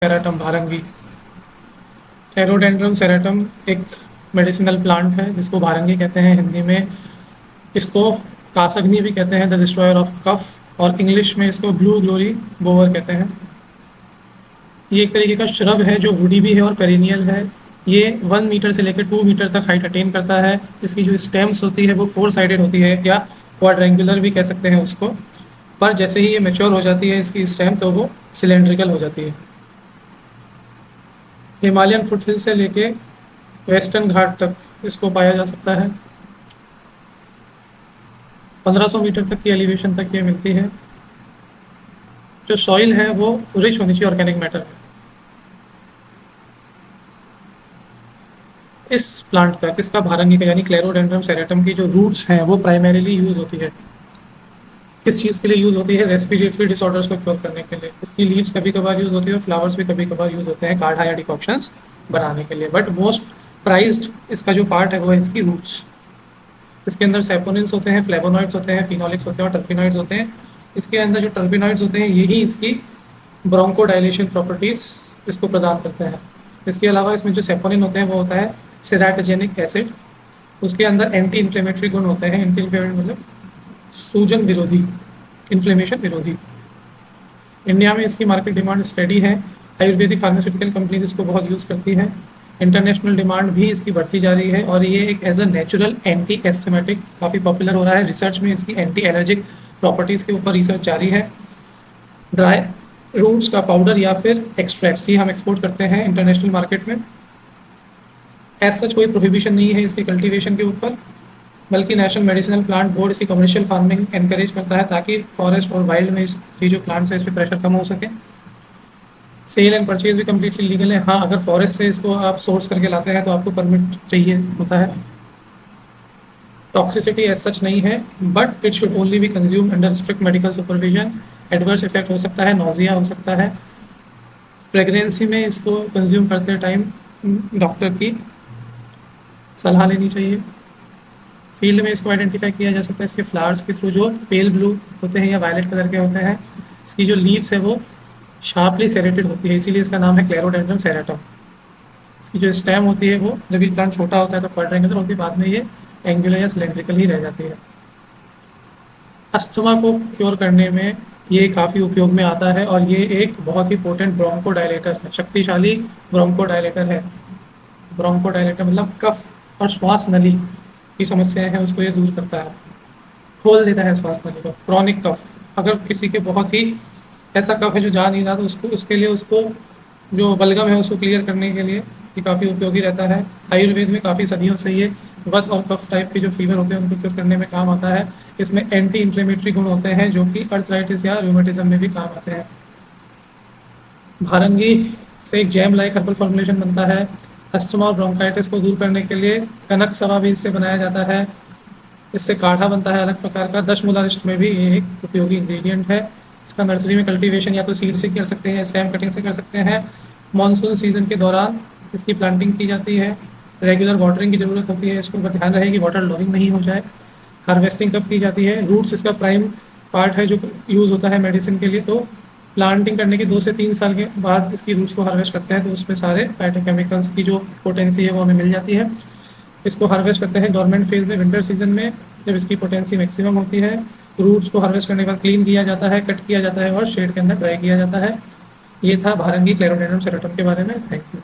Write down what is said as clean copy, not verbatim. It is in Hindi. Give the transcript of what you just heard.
सेराटम भारंगी। टेरोडेंड्रम सेराटम एक मेडिसिनल प्लांट है जिसको भारंगी कहते हैं हिंदी में। इसको कासगनी भी कहते हैं, द डिस्ट्रॉयर ऑफ कफ, और इंग्लिश में इसको ब्लू ग्लोरी बोवर कहते हैं। ये एक तरीके का श्रब है जो वुडी भी है और पेरिनियल है। ये 1 मीटर से लेकर 2 मीटर तक हाइट अटेन करता है। इसकी जो स्टेम्स होती है वो 4 साइडेड होती है, या क्वाड्रेंगुलर भी कह सकते हैं उसको। पर जैसे ही ये मेच्योर हो जाती है इसकी स्टेम, तो वो सिलेंड्रिकल हो जाती है। हिमालयन फुटहिल से लेके वेस्टर्न घाट तक इसको पाया जा सकता है। 1500 मीटर तक की एलिवेशन तक ये मिलती है। जो सॉइल है वो रिच होनी चाहिए ऑर्गेनिक मैटर में। इस प्लांट का, किसका, भारंगी का, यानी क्लेरोडेंड्रम सेरेटम की जो रूट्स हैं वो प्राइमरीली यूज होती है। किस चीज़ के लिए यूज़ होती है? रेस्पिरेटरी डिसऑर्डर्स को क्योर करने के लिए। इसकी लीव्स कभी कभार यूज़ होती है और फ्लावर्स भी कभी कभार यूज़ होते हैं काढ़ा या डिकॉक्शंस बनाने के लिए। बट मोस्ट प्राइज्ड इसका जो पार्ट है वो है इसकी रूट्स। इसके अंदर सेपोनिन्स होते हैं, फ्लेवोनॉइड्स होते हैं, फिनोलिक्स होते हैं और टर्पिनॉइड्स होते हैं। इसके अंदर जो टर्पिनॉइड्स होते हैं यही इसकी ब्रोंकोडाइलेशन प्रॉपर्टीज़ इसको प्रदान करते हैं। इसके अलावा इसमें जो सेपोनिन होते हैं वो होता है सेराटोजेनिक एसिड। उसके अंदर एंटी इन्फ्लेमेटरी गुण होते हैं। एंटी इन्फ्लेमेटरी मतलब सूजन विरोधी, इन्फ्लेमेशन विरोधी। इंडिया में इसकी मार्केट डिमांड स्टेडी है। आयुर्वेदिक फार्मास्यूटिकल कंपनीज इसको बहुत यूज़ करती हैं। इंटरनेशनल डिमांड भी इसकी बढ़ती जा रही है और ये एक as a natural anti asthmatic काफ़ी पॉपुलर हो रहा है। रिसर्च में इसकी एंटी एलर्जिक प्रॉपर्टीज़ के ऊपर रिसर्च जारी है। ड्राई रूट्स का पाउडर या फिर एक्सट्रैक्ट्स ही हम एक्सपोर्ट करते हैं इंटरनेशनल मार्केट में। एज सच कोई प्रोहिबिशन नहीं है इसकी कल्टीवेशन के ऊपर, बल्कि नेशनल मेडिसिनल प्लांट बोर्ड इसकी कमर्शियल फार्मिंग एनकरेज करता है ताकि फॉरेस्ट और वाइल्ड में इसकी जो प्लांट्स है इस पर प्रेशर कम हो सके। सेल एंड परचेज भी कम्प्लीटली लीगल है। हाँ, अगर फॉरेस्ट से इसको आप सोर्स करके लाते हैं तो आपको परमिट चाहिए होता है। टॉक्सिसिटी एज सच नहीं है, but it should only B consume under strict medical supervision. Adverse effect हो सकता है, नोजिया हो सकता है। प्रेगनेंसी में इसको कंज्यूम करते टाइम डॉक्टर की सलाह लेनी चाहिए। फील्ड में इसको आइडेंटिफाई किया जा सकता है इसके फ्लावर्स के थ्रू, जो पेल ब्लू होते हैं या वायलेट कलर के होते हैं। इसकी जो लीव्स है वो शार्पली सेरेटेड होती है, इसीलिए इसका नाम है क्लेरोडेंड्रम सेरेटम। इसकी जो स्टेम होती है वो जब ये प्लांट छोटा होता है तो क्वाड्रेंगुलर होती है, बाद में ये एंगुलर या सिलेंड्रिकल ही रह जाती है। अस्थमा को क्योर करने में ये काफ़ी उपयोग में आता है और ये एक बहुत ही पोटेंट ब्रोंकोडायलेटर है, शक्तिशाली ब्रोंकोडायलेटर है। ब्रोंकोडायलेटर मतलब कफ और श्वास नली की समस्याएं हैं उसको ये दूर करता है, खोल देता है श्वास नली को। क्रॉनिक कफ, अगर किसी के बहुत ही ऐसा कफ है जो जा नहीं रहा तो उसके लिए उसको जो बलगम है उसको क्लियर करने के लिए ये काफ़ी उपयोगी रहता है। आयुर्वेद में काफ़ी सदियों से ये वध और कफ टाइप के जो फीवर होते हैं उनको क्योर करने में काम आता है। इसमें एंटी इन्फ्लेमेटरी गुण होते हैं जो कि अर्थराइटिस या रूमेटिज्म में भी काम आते हैं। भारंगी से एक जैम लाइक हर्बल फॉर्मुलेशन बनता है। अस्थमा और ब्रोंकाइटिस को दूर करने के लिए कनक सवा भी इससे बनाया जाता है। इससे काढ़ा बनता है अलग प्रकार का। दशमूला लिस्ट में भी ये एक उपयोगी इंग्रेडिएंट है। इसका नर्सरी में कल्टीवेशन या तो सीड से कर सकते हैं, स्टेम कटिंग से कर सकते हैं। मानसून सीजन के दौरान इसकी प्लांटिंग की जाती है। रेगुलर वाटरिंग की ज़रूरत होती है, इसको ध्यान रहे कि वाटर लॉगिंग नहीं हो जाए। हार्वेस्टिंग कब की जाती है? रूट्स इसका प्राइम पार्ट है जो यूज़ होता है मेडिसिन के लिए, तो प्लांटिंग करने के 2 से 3 साल के बाद इसकी रूट्स को हार्वेस्ट करते हैं तो उसमें सारे फाइटोकेमिकल्स की जो पोटेंसी है वो हमें मिल जाती है। इसको हार्वेस्ट करते हैं गवर्नमेंट फेज में, विंटर सीजन में, जब इसकी पोटेंसी मैक्सिमम होती है। रूट्स को हार्वेस्ट करने के बाद क्लीन किया जाता है, कट किया जाता है और शेड के अंदर ड्राई किया जाता है। ये था भारंगी क्लेरोडेंड्रम सेरेटम के बारे में। Thank you.